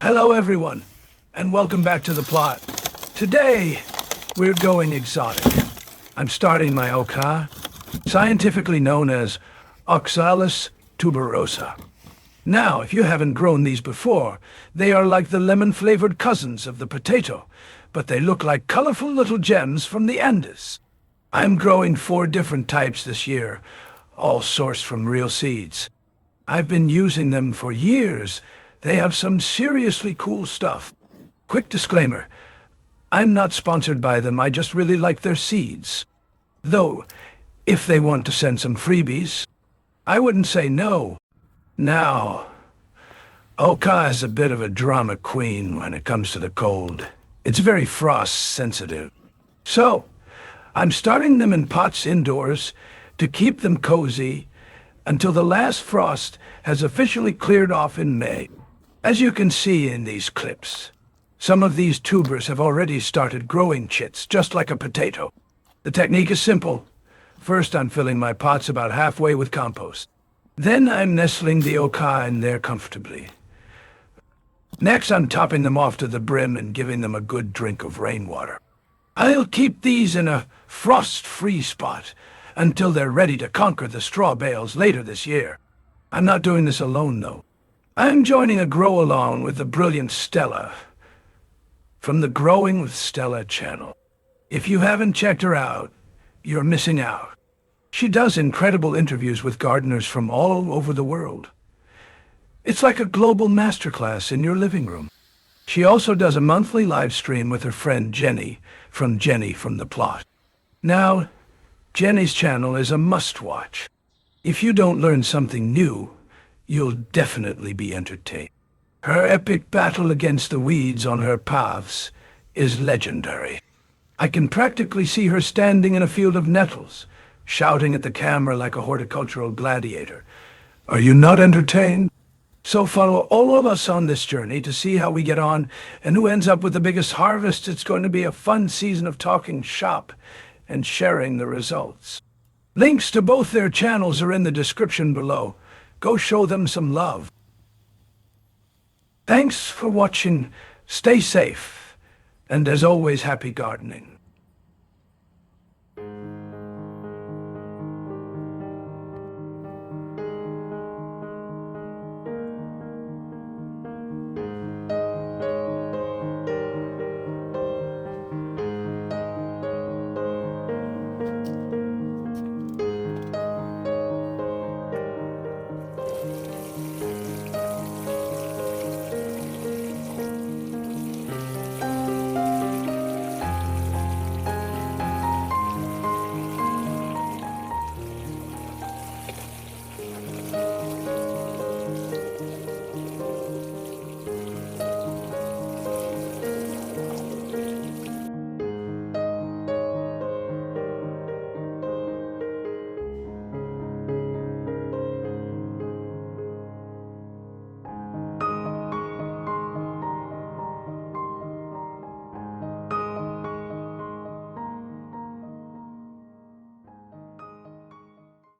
Hello everyone, and welcome back to the plot. Today, we're going exotic. I'm starting my oca, scientifically known as Oxalis tuberosa. Now, if you haven't grown these before, they are like the lemon-flavored cousins of the potato, but they look like colorful little gems from the Andes. I'm growing 4 different types this year, all sourced from real seeds. I've been using them for years. They have some seriously cool stuff. Quick disclaimer, I'm not sponsored by them, I just really like their seeds. Though, if they want to send some freebies, I wouldn't say no. Now, Oca is a bit of a drama queen when it comes to the cold. It's very frost sensitive. So, I'm starting them in pots indoors to keep them cozy until the last frost has officially cleared off in May. As you can see in these clips, some of these tubers have already started growing chits, just like a potato. The technique is simple. First, I'm filling my pots about halfway with compost. Then I'm nestling the oca in there comfortably. Next, I'm topping them off to the brim and giving them a good drink of rainwater. I'll keep these in a frost-free spot until they're ready to conquer the straw bales later this year. I'm not doing this alone, though. I'm joining a grow-along with the brilliant Stella from the Growing with Stella channel. If you haven't checked her out, you're missing out. She does incredible interviews with gardeners from all over the world. It's like a global masterclass in your living room. She also does a monthly live stream with her friend Jenny from the Plot. Now, Jenny's channel is a must-watch. If you don't learn something new, you'll definitely be entertained. Her epic battle against the weeds on her paths is legendary. I can practically see her standing in a field of nettles, shouting at the camera like a horticultural gladiator. Are you not entertained? So follow all of us on this journey to see how we get on and who ends up with the biggest harvest. It's going to be a fun season of talking shop and sharing the results. Links to both their channels are in the description below. Go show them some love. Thanks for watching, stay safe, and as always, happy gardening.